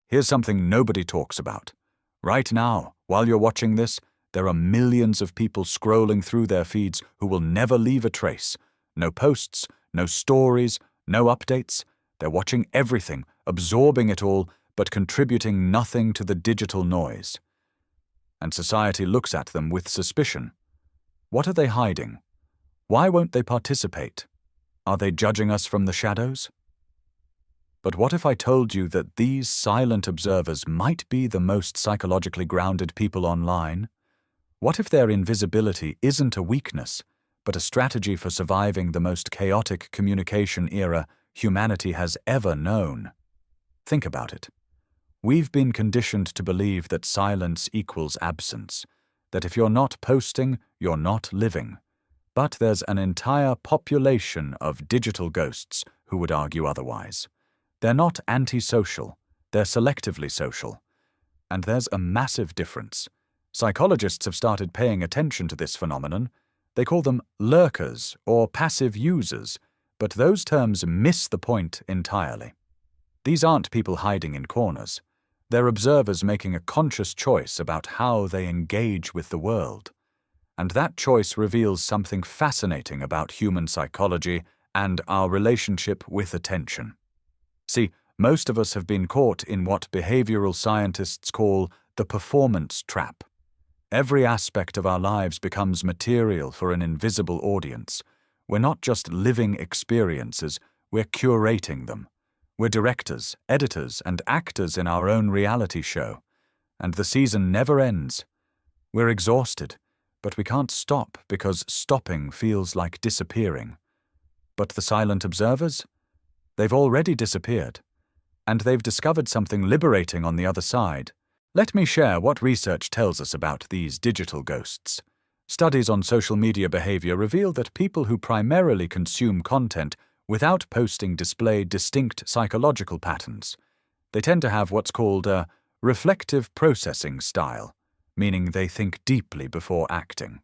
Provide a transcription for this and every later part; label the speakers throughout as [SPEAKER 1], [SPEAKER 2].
[SPEAKER 1] Here's something nobody talks about. Right now, while you're watching this, there are millions of people scrolling through their feeds who will never leave a trace. No posts, no stories, no updates. They're watching everything, absorbing it all, but contributing nothing to the digital noise. And society looks at them with suspicion. What are they hiding? Why won't they participate? Are they judging us from the shadows? But what if I told you that these silent observers might be the most psychologically grounded people online? What if their invisibility isn't a weakness, but a strategy for surviving the most chaotic communication era humanity has ever known? Think about it. We've been conditioned to believe that silence equals absence, that if you're not posting, you're not living. But there's an entire population of digital ghosts who would argue otherwise. They're not antisocial, they're selectively social. And there's a massive difference. Psychologists have started paying attention to this phenomenon. They call them lurkers or passive users, but those terms miss the point entirely. These aren't people hiding in corners. They're observers making a conscious choice about how they engage with the world. And that choice reveals something fascinating about human psychology and our relationship with attention. See, most of us have been caught in what behavioral scientists call the performance trap. Every aspect of our lives becomes material for an invisible audience. We're not just living experiences, we're curating them. We're directors, editors, and actors in our own reality show. And the season never ends. We're exhausted, but we can't stop because stopping feels like disappearing. But the silent observers? They've already disappeared. And they've discovered something liberating on the other side. Let me share what research tells us about these digital ghosts. Studies on social media behavior reveal that people who primarily consume content without posting display distinct psychological patterns. They tend to have what's called a reflective processing style, meaning they think deeply before acting.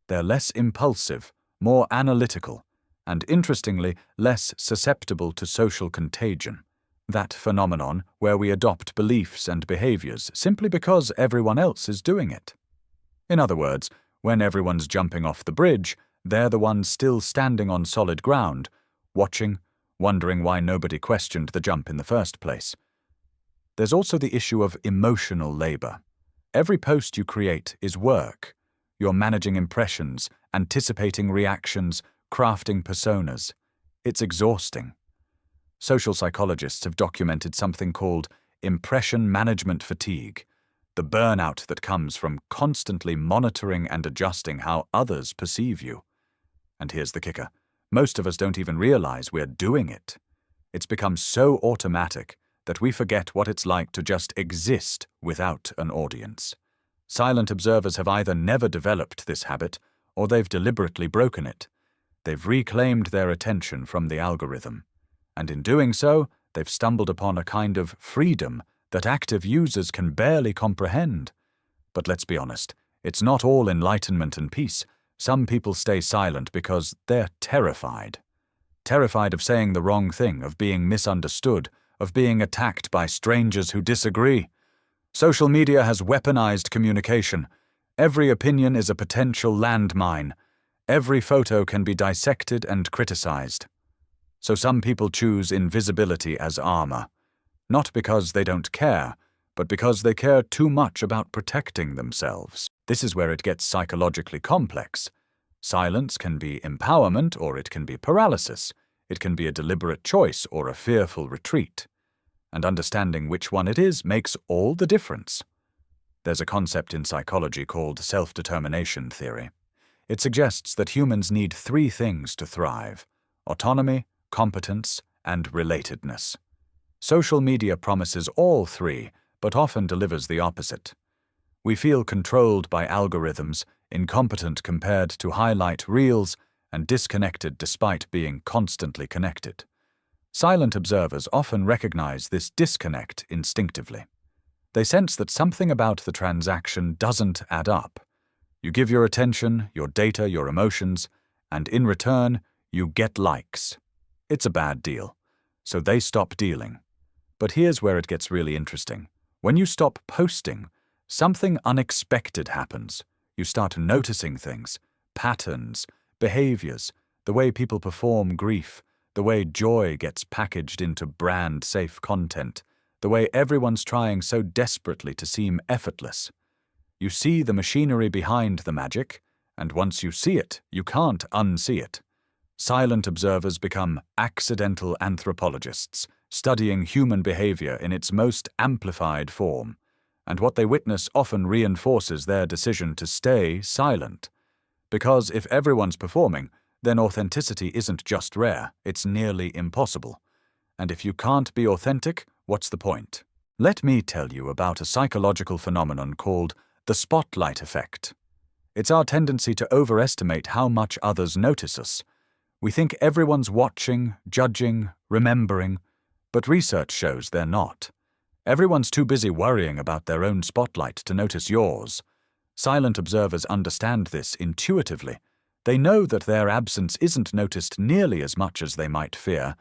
[SPEAKER 1] They're less impulsive, more analytical, and interestingly, less susceptible to social contagion. That phenomenon where we adopt beliefs and behaviors simply because everyone else is doing it. In other words, when everyone's jumping off the bridge, they're the ones still standing on solid ground, watching, wondering why nobody questioned the jump in the first place. There's also the issue of emotional labor. Every post you create is work. You're managing impressions, anticipating reactions, crafting personas. It's exhausting. Social psychologists have documented something called impression management fatigue, the burnout that comes from constantly monitoring and adjusting how others perceive you. And here's the kicker. Most of us don't even realize we're doing it. It's become so automatic that we forget what it's like to just exist without an audience. Silent observers have either never developed this habit or they've deliberately broken it. They've reclaimed their attention from the algorithm. And in doing so, they've stumbled upon a kind of freedom that active users can barely comprehend. But let's be honest, it's not all enlightenment and peace. Some people stay silent because they're terrified. Terrified of saying the wrong thing, of being misunderstood, of being attacked by strangers who disagree. Social media has weaponized communication. Every opinion is a potential landmine. Every photo can be dissected and criticized. So some people choose invisibility as armor, not because they don't care, but because they care too much about protecting themselves. This is where it gets psychologically complex. Silence can be empowerment or it can be paralysis. It can be a deliberate choice or a fearful retreat. And understanding which one it is makes all the difference. There's a concept in psychology called self-determination theory. It suggests that humans need three things to thrive: autonomy, competence, and relatedness. Social media promises all three, but often delivers the opposite. We feel controlled by algorithms, incompetent compared to highlight reels, and disconnected despite being constantly connected. Silent observers often recognize this disconnect instinctively. They sense that something about the transaction doesn't add up. You give your attention, your data, your emotions, and in return, you get likes. It's a bad deal, so they stop dealing. But here's where it gets really interesting. When you stop posting, something unexpected happens. You start noticing things, patterns, behaviors, the way people perform grief, the way joy gets packaged into brand-safe content, the way everyone's trying so desperately to seem effortless. You see the machinery behind the magic, and once you see it, you can't unsee it. Silent observers become accidental anthropologists, studying human behavior in its most amplified form, and what they witness often reinforces their decision to stay silent. Because if everyone's performing, then authenticity isn't just rare, it's nearly impossible. And if you can't be authentic, what's the point? Let me tell you about a psychological phenomenon called the spotlight effect. It's our tendency to overestimate how much others notice us. We think everyone's watching, judging, remembering, but research shows they're not. Everyone's too busy worrying about their own spotlight to notice yours. Silent observers understand this intuitively. They know that their absence isn't noticed nearly as much as they might fear.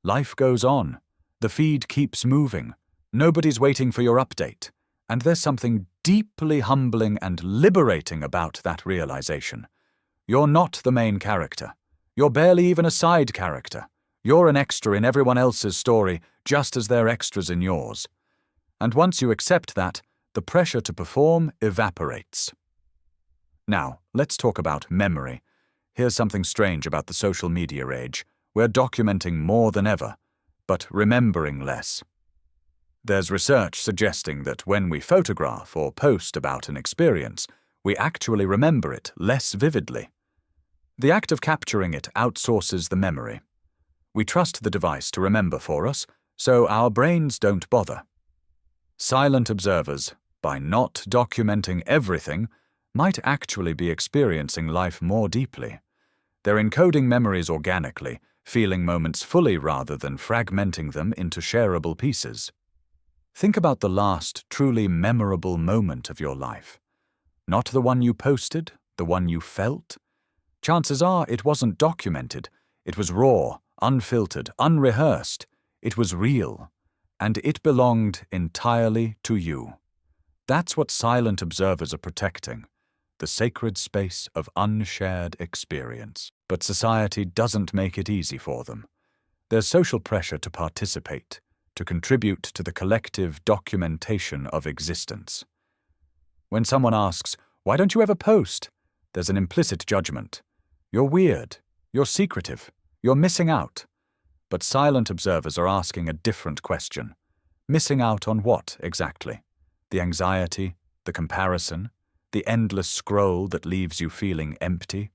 [SPEAKER 1] Life goes on. The feed keeps moving. Nobody's waiting for your update. And there's something deeply humbling and liberating about that realization. You're not the main character. You're barely even a side character. You're an extra in everyone else's story, just as they're extras in yours. And once you accept that, the pressure to perform evaporates. Now, let's talk about memory. Here's something strange about the social media age. We're documenting more than ever, but remembering less. There's research suggesting that when we photograph or post about an experience, we actually remember it less vividly. The act of capturing it outsources the memory. We trust the device to remember for us, so our brains don't bother. Silent observers, by not documenting everything, might actually be experiencing life more deeply. They're encoding memories organically, feeling moments fully rather than fragmenting them into shareable pieces. Think about the last truly memorable moment of your life. Not the one you posted, the one you felt. Chances are it wasn't documented. It was raw, unfiltered, unrehearsed. It was real, and it belonged entirely to you. That's what silent observers are protecting, the sacred space of unshared experience. But society doesn't make it easy for them. There's social pressure to participate, to contribute to the collective documentation of existence. When someone asks, "Why don't you ever post?" there's an implicit judgment. You're weird. You're secretive. You're missing out. But silent observers are asking a different question. Missing out on what, exactly? The anxiety, the comparison, the endless scroll that leaves you feeling empty?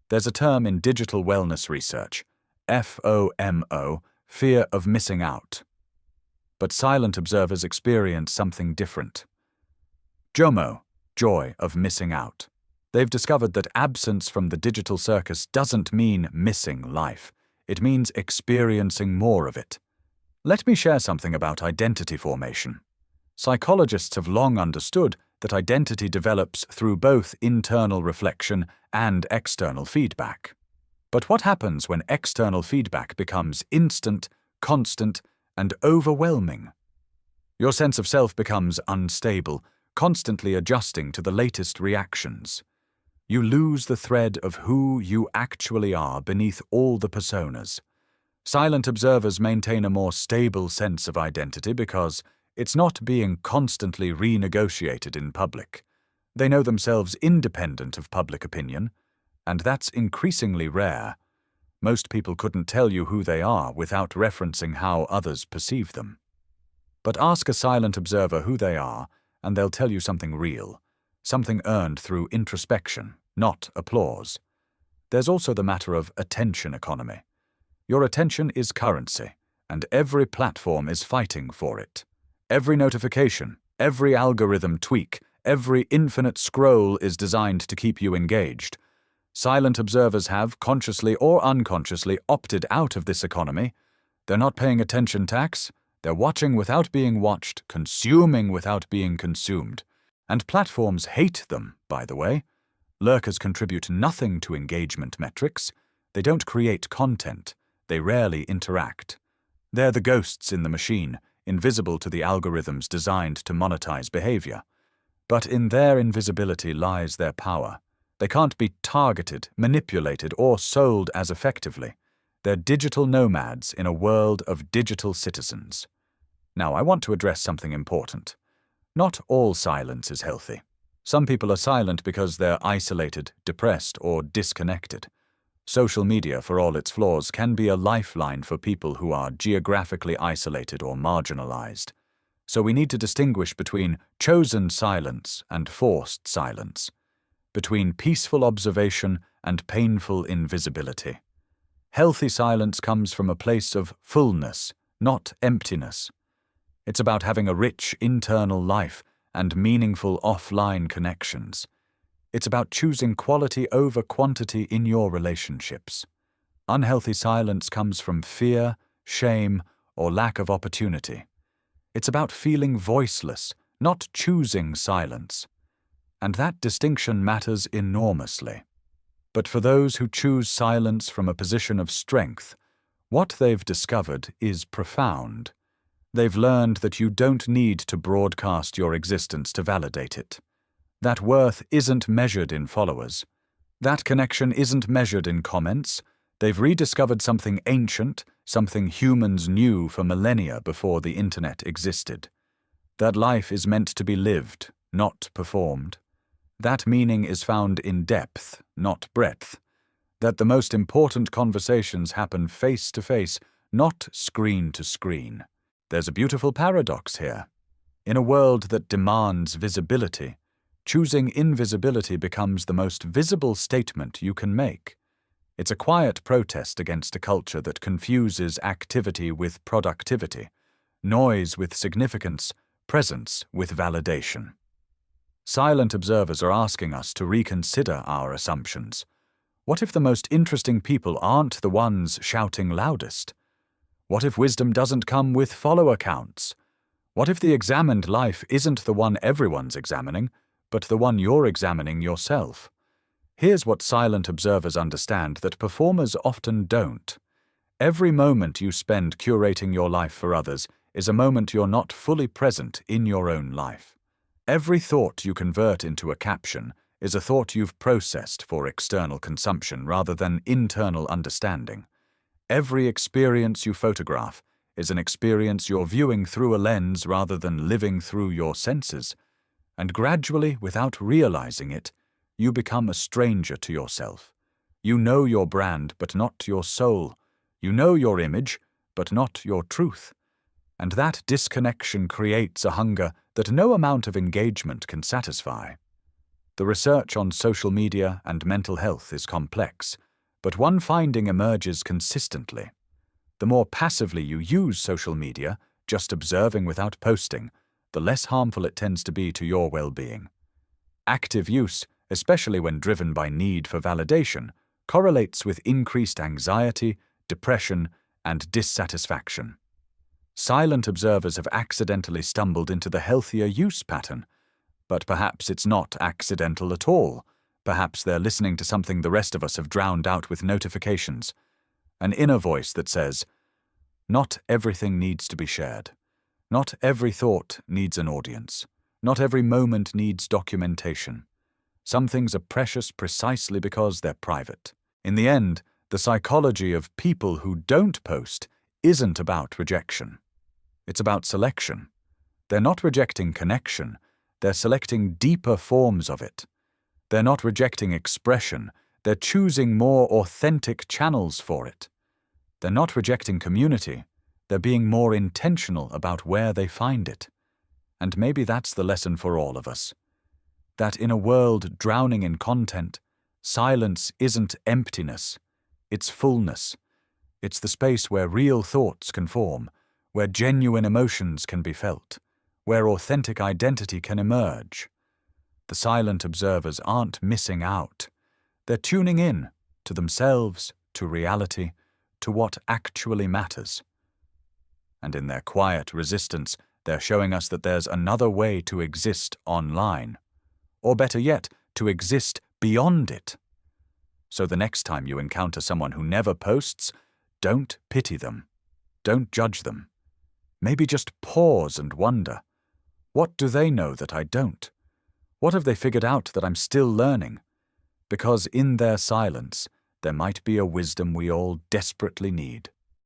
[SPEAKER 1] There's a term in digital wellness research, FOMO, fear of missing out. But silent observers experience something different. JOMO, joy of missing out. They've discovered that absence from the digital circus doesn't mean missing life. It means experiencing more of it. Let me share something about identity formation. Psychologists have long understood that identity develops through both internal reflection and external feedback. But what happens when external feedback becomes instant, constant, and overwhelming? Your sense of self becomes unstable, constantly adjusting to the latest reactions. You lose the thread of who you actually are beneath all the personas. Silent observers maintain a more stable sense of identity because it's not being constantly renegotiated in public. They know themselves independent of public opinion, and that's increasingly rare. Most people couldn't tell you who they are without referencing how others perceive them. But ask a silent observer who they are, and they'll tell you something real. Something earned through introspection, not applause. There's also the matter of attention economy. Your attention is currency, and every platform is fighting for it. Every notification, every algorithm tweak, every infinite scroll is designed to keep you engaged. Silent observers have, consciously or unconsciously, opted out of this economy. They're not paying attention tax. They're watching without being watched, consuming without being consumed. And platforms hate them, by the way. Lurkers contribute nothing to engagement metrics. They don't create content. They rarely interact. They're the ghosts in the machine, invisible to the algorithms designed to monetize behavior. But in their invisibility lies their power. They can't be targeted, manipulated, or sold as effectively. They're digital nomads in a world of digital citizens. Now, I want to address something important. Not all silence is healthy. Some people are silent because they're isolated, depressed, or disconnected. Social media, for all its flaws, can be a lifeline for people who are geographically isolated or marginalized. So we need to distinguish between chosen silence and forced silence, between peaceful observation and painful invisibility. Healthy silence comes from a place of fullness, not emptiness. It's about having a rich internal life and meaningful offline connections. It's about choosing quality over quantity in your relationships. Unhealthy silence comes from fear, shame, or lack of opportunity. It's about feeling voiceless, not choosing silence. And that distinction matters enormously. But for those who choose silence from a position of strength, what they've discovered is profound. They've learned that you don't need to broadcast your existence to validate it. That worth isn't measured in followers. That connection isn't measured in comments. They've rediscovered something ancient, something humans knew for millennia before the internet existed. That life is meant to be lived, not performed. That meaning is found in depth, not breadth. That the most important conversations happen face to face, not screen to screen. There's a beautiful paradox here. In a world that demands visibility, choosing invisibility becomes the most visible statement you can make. It's a quiet protest against a culture that confuses activity with productivity, noise with significance, presence with validation. Silent observers are asking us to reconsider our assumptions. What if the most interesting people aren't the ones shouting loudest? What if wisdom doesn't come with follower counts? What if the examined life isn't the one everyone's examining, but the one you're examining yourself? Here's what silent observers understand that performers often don't. Every moment you spend curating your life for others is a moment you're not fully present in your own life. Every thought you convert into a caption is a thought you've processed for external consumption rather than internal understanding. Every experience you photograph is an experience you're viewing through a lens rather than living through your senses. And gradually, without realizing it, you become a stranger to yourself. You know your brand, but not your soul. You know your image, but not your truth. And that disconnection creates a hunger that no amount of engagement can satisfy. The research on social media and mental health is complex, but one finding emerges consistently. The more passively you use social media, just observing without posting, the less harmful it tends to be to your well-being. Active use, especially when driven by need for validation, correlates with increased anxiety, depression, and dissatisfaction. Silent observers have accidentally stumbled into the healthier use pattern, but perhaps it's not accidental at all. Perhaps they're listening to something the rest of us have drowned out with notifications. An inner voice that says, "Not everything needs to be shared. Not every thought needs an audience. Not every moment needs documentation. Some things are precious precisely because they're private." In the end, the psychology of people who don't post isn't about rejection. It's about selection. They're not rejecting connection. They're selecting deeper forms of it. They're not rejecting expression. They're choosing more authentic channels for it. They're not rejecting community. They're being more intentional about where they find it. And maybe that's the lesson for all of us. That in a world drowning in content, silence isn't emptiness. It's fullness. It's the space where real thoughts can form, where genuine emotions can be felt, where authentic identity can emerge. The silent observers aren't missing out. They're tuning in to themselves, to reality, to what actually matters. And in their quiet resistance, they're showing us that there's another way to exist online. Or better yet, to exist beyond it. So the next time you encounter someone who never posts, don't pity them. don't judge them. Maybe just pause and wonder, what do they know that I don't? What have they figured out that I'm still learning? Because in their silence, there might be a wisdom we all desperately need.